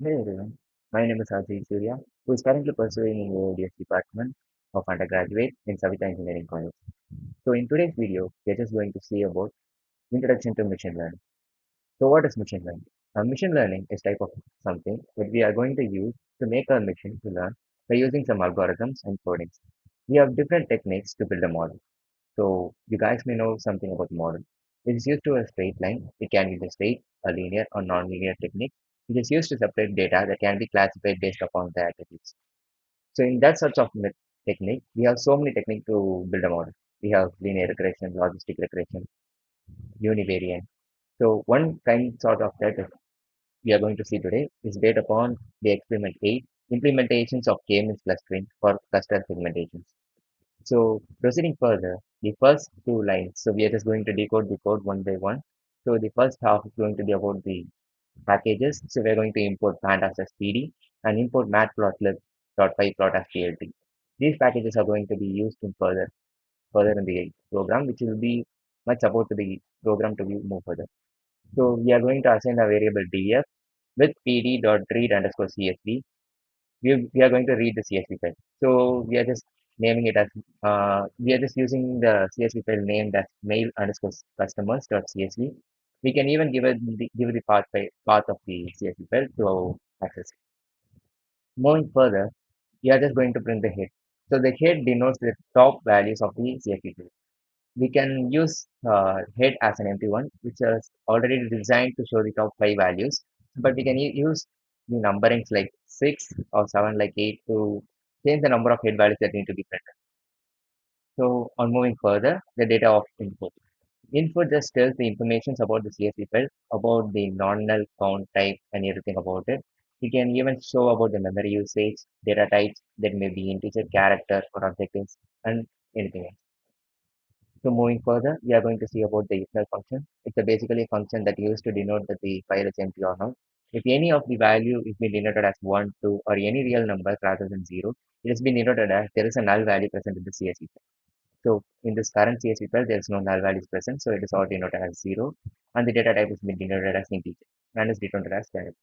Hey everyone, my name is Ajay Surya, who is currently pursuing in the ODS department of undergraduate in Savita Engineering College. So in today's video, we are just going to see about introduction to machine learning. So what is machine learning? Machine learning is type of something that we are going to use to make our machine to learn by using some algorithms and codings. We have different techniques to build a model. So you guys may know something about model. It is used to a straight line. It can be the straight, a linear, or non-linear technique. It is used to separate data that can be classified based upon the attributes. So in that sort of technique, we have so many techniques to build a model. We have linear regression, logistic regression, univariate. So one kind sort of that we are going to see today is based upon the experiment 8, implementations of k-means clustering for cluster segmentations. So proceeding further, the first two lines, so we are just going to decode the code one by one. So the first half is going to be about the packages. So we're going to import pandas as PD and import matplotlib.py plot as PLT. These packages are going to be used in further in the program, which will be much support to the program to be move further. So we are going to assign a variable df with pd.read underscore csv. We are going to read the CSV file. So we are just naming it as we are just using the CSV file named as mail underscore customers.csv. We can even give the path of the CSV file to access it. Moving further, we are just going to print the head. So the head denotes the top values of the CSV file. We can use head as an empty one, which is already designed to show the top five values. But we can use the numberings like 6 or 7, like 8 to change the number of head values that need to be printed. So on moving further, the data of input. Input just tells the information about the CSV file, about the non-null count type and everything about it. You can even show about the memory usage, data types that may be integer, character, or objectives, and anything else. So moving further, we are going to see about the if function. It's a basically a function that used to denote that the file is empty or not. If any of the value is being denoted as 1, 2, or any real number rather than 0, it has been denoted as there is a null value present in the CSV file. So in this current CSV file, there is no null values present, so it is all denoted as 0, and the data type is being denoted as integer and is denoted as variable.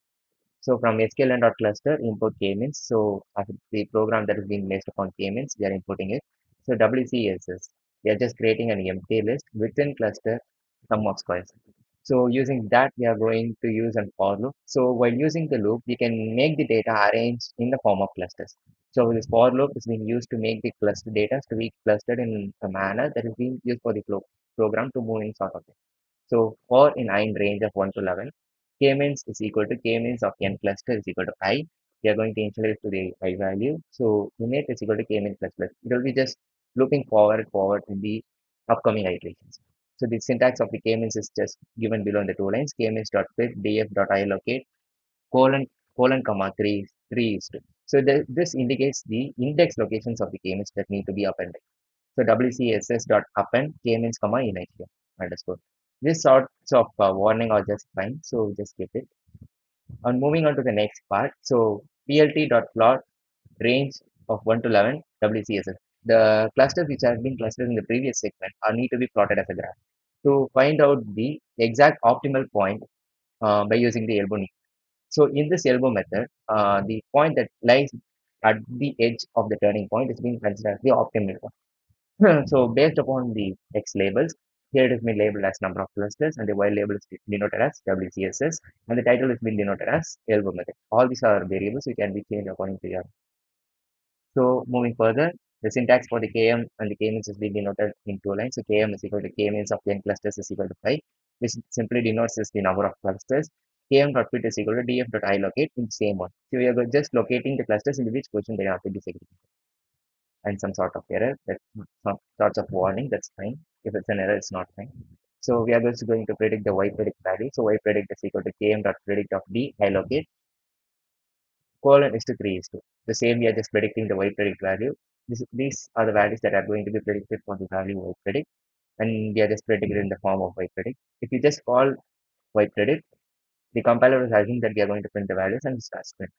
So from sklearn.cluster, import k-means. So as the program that is being based upon k-means, we are importing it. So WCSS, we are just creating an empty list within cluster sum of squares. So using that, we are going to use a for loop. So while using the loop, we can make the data arranged in the form of clusters. So this for loop is being used to make the cluster data to be clustered in a manner that is being used for the program to move in sort of thing. So for in I range of 1 to 11, k-means is equal to k-means of n cluster is equal to I. We are going to initialize to the I value. So init is equal to k-means plus plus. It will be just looping forward in the upcoming iterations. So the syntax of the k-means is just given below in the two lines. K-means dot fit df dot allocate colon comma 3 is 2. So this indicates the index locations of the k-means that need to be appended. So WCSS dot append k-means comma init here underscore. This sorts of warning are just fine, so just skip it. And moving on to the next part, so PLT dot plot range of 1 to 11 WCSS. The clusters which have been clustered in the previous segment are need to be plotted as a graph. To find out the exact optimal point by using the elbow knee. So in this elbow method, the point that lies at the edge of the turning point is being considered as the optimal one. So based upon the X labels, here it has been labeled as number of clusters and the Y label is denoted as WCSS and the title is been denoted as elbow method. All these are variables which can be changed according to your. So moving further, the syntax for the KM and the K-means is being denoted in two lines. So KM is equal to K-means of n clusters is equal to 5, which simply denotes is the number of clusters. KM.fit is equal to df.ilocate in the same one. So we are just locating the clusters in which position they have to be segregated and some sort of error, that some sorts of warning, that's fine. If it's an error, it's not fine. So we are just going to predict the y predict value. So y predict is equal to km dot predict of d allocate colon is to 3 is to. The same we are just predicting the y predict value. These are the values that are going to be predicted for the value y predict, and we are just predicted in the form of y predict. If you just call y predict, the compiler is assuming that we are going to print the values and starts print.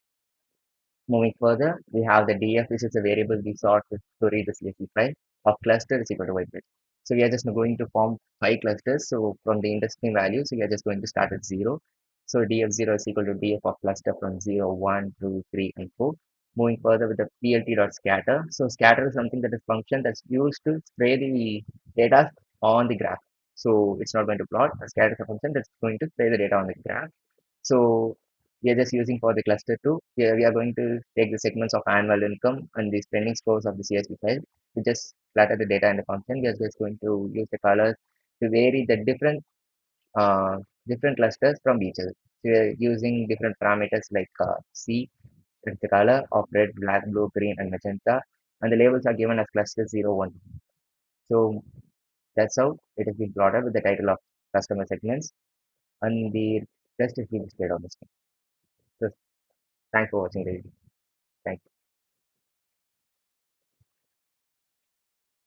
Moving further, we have the df, which is a variable we sort to read the CSV file of cluster is equal to white bit. So we are just going to form 5 clusters. So from the indexing value, so we are just going to start at 0. So df0 is equal to df of cluster from 0, 1, 2, 3, and 4. Moving further with the plt.scatter. So scatter is something that is function that's used to spray the data on the graph. So it's not going to plot. A scatter is a function that's going to spray the data on the graph. So we are just using for the cluster 2. Here we are going to take the segments of annual income and the spending scores of the CSV file to just splatter the data in the function. We are just going to use the colors to vary the uh, different clusters from each other. So we are using different parameters like C, that's the color of red, black, blue, green, and magenta, and the labels are given as cluster 0, 1. So that's how it has been plotted with the title of customer segments, and the rest is being displayed on the screen. So thanks for watching the video. Thank you.